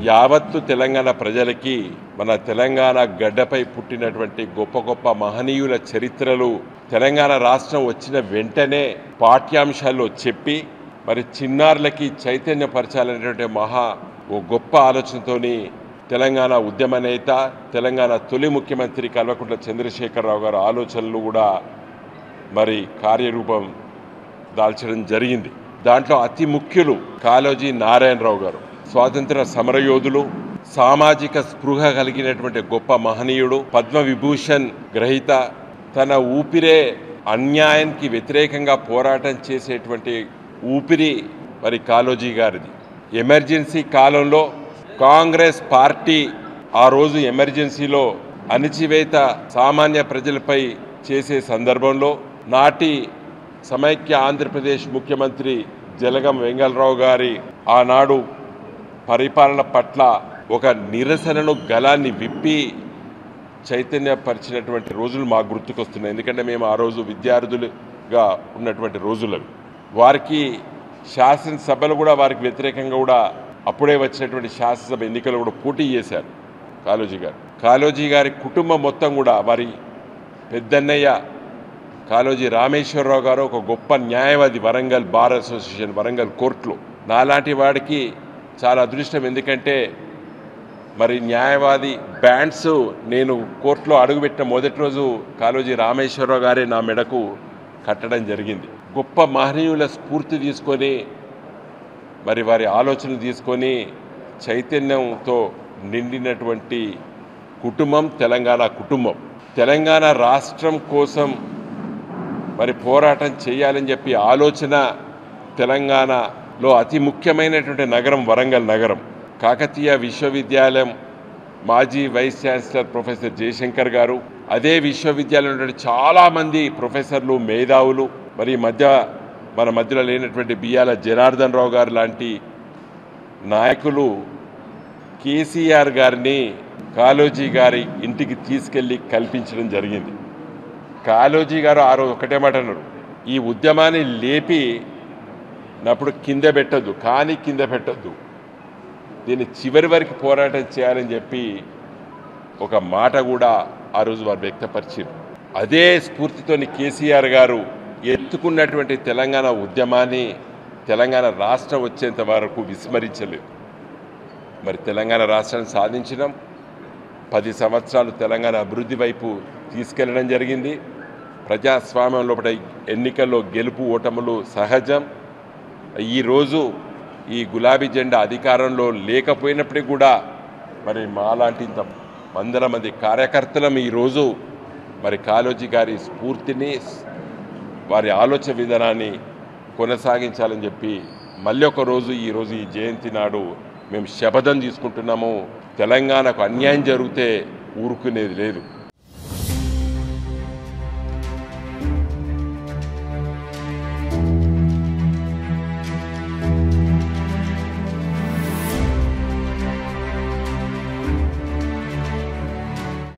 యావత్తు తెలంగాణ ప్రజలకి మన తెలంగాణ గడ్డపై పుట్టినటువంటి గొప్ప గొప్ప మహనీయుల చరిత్రలు తెలంగాణ రాష్ట్రం వచ్చిన వెంటనే పాఠ్యాంశాల్లో చెప్పి మరి చిన్నారులకి చైతన్యపరచాలనేటువంటి ఓ గొప్ప ఆలోచనతోని తెలంగాణ ఉద్యమ నేత తెలంగాణ తొలి ముఖ్యమంత్రి కల్వకుంట్ల చంద్రశేఖరరావు గారి ఆలోచనలు కూడా మరి కార్యరూపం దాల్చడం జరిగింది. దాంట్లో అతి ముఖ్యులు కాళోజీ నారాయణరావు గారు. స్వాతంత్ర సమరయోధులు, సామాజిక స్పృహ కలిగినటువంటి గొప్ప మహనీయుడు, పద్మవిభూషణ్ గ్రహీత. తన ఊపిరే అన్యాయానికి వ్యతిరేకంగా పోరాటం చేసేటువంటి ఊపిరి మరి కాళోజీ గారిది. ఎమర్జెన్సీ కాలంలో కాంగ్రెస్ పార్టీ ఆ రోజు ఎమర్జెన్సీలో అణచివేత సామాన్య ప్రజలపై చేసే సందర్భంలో నాటి సమైక్య ఆంధ్రప్రదేశ్ ముఖ్యమంత్రి జలగం వెంగళరావు గారి ఆనాడు పరిపాలన పట్ల ఒక నిరసనను గలాన్ని విప్పి చైతన్యపరిచినటువంటి రోజులు మాకు గుర్తుకొస్తున్నాయి. ఎందుకంటే మేము ఆ రోజు విద్యార్థులుగా ఉన్నటువంటి రోజులవి. వారికి శాసనసభలు కూడా వారికి వ్యతిరేకంగా కూడా అప్పుడే వచ్చినటువంటి శాసనసభ ఎన్నికలు కూడా పోటీ చేశారు కాళోజీ గారు. కాళోజీ గారి కుటుంబం మొత్తం కూడా వారి పెద్దన్నయ్య కాళోజీ రామేశ్వరరావు గారు ఒక గొప్ప న్యాయవాది వరంగల్ బార్ అసోసియేషన్ వరంగల్ కోర్టులో. నాలాంటి వాడికి చాలా అదృష్టం. ఎందుకంటే మరి న్యాయవాది బ్యాండ్స్ నేను కోర్టులో అడుగుపెట్టిన మొదటి రోజు కాళోజీ రామేశ్వరరావు గారే నా మెడకు కట్టడం జరిగింది. గొప్ప మహనీయుల స్ఫూర్తి తీసుకొని మరి వారి ఆలోచనలు తీసుకొని చైతన్యంతో నిండినటువంటి కుటుంబం తెలంగాణ కుటుంబం. తెలంగాణ రాష్ట్రం కోసం మరి పోరాటం చేయాలని చెప్పి ఆలోచన తెలంగాణలో అతి ముఖ్యమైనటువంటి నగరం వరంగల్ నగరం. కాకతీయ విశ్వవిద్యాలయం మాజీ వైస్ ఛాన్సలర్ ప్రొఫెసర్ జయశంకర్ గారు, అదే విశ్వవిద్యాలయంలో చాలామంది ప్రొఫెసర్లు మేధావులు, మరి మన మధ్యలో లేనటువంటి బియ్యాల జనార్దన్ రావు గారు లాంటి నాయకులు కేసీఆర్ గారిని కాళోజీ గారి ఇంటికి తీసుకెళ్లి కల్పించడం జరిగింది. కాళోజీ గారు ఆ రోజు ఒకటే మాట అన్నారు, ఈ ఉద్యమాన్ని లేపి నప్పుడు కింద పెట్టద్దు, కానీ కింద పెట్టద్దు, దీన్ని చివరి వరకు పోరాటం చేయాలని చెప్పి ఒక మాట కూడా ఆ రోజు వారు వ్యక్తపరిచారు. అదే స్ఫూర్తితోని కేసీఆర్ గారు ఎత్తుకున్నటువంటి తెలంగాణ ఉద్యమాన్ని తెలంగాణ రాష్ట్రం వచ్చేంత వరకు విస్మరించలేదు. మరి తెలంగాణ రాష్ట్రాన్ని సాధించడం 10 సంవత్సరాలు తెలంగాణ అభివృద్ధి వైపు తీసుకెళ్లడం జరిగింది. ప్రజాస్వామ్యం లోపల ఎన్నికల్లో గెలుపు ఓటములు సహజం. ఈరోజు ఈ గులాబీ జెండా అధికారంలో లేకపోయినప్పటికీ కూడా మరి మాలాంటి ఇంత వందల మంది కార్యకర్తలం ఈరోజు మరి కాళోజీ గారి స్ఫూర్తిని వారి ఆలోచన విధానాన్ని కొనసాగించాలని చెప్పి మళ్ళీ ఒక రోజు ఈరోజు ఈ జయంతి నాడు మేము శపథం తీసుకుంటున్నాము. తెలంగాణకు అన్యాయం జరిగితే ఊరుకునేది లేదు.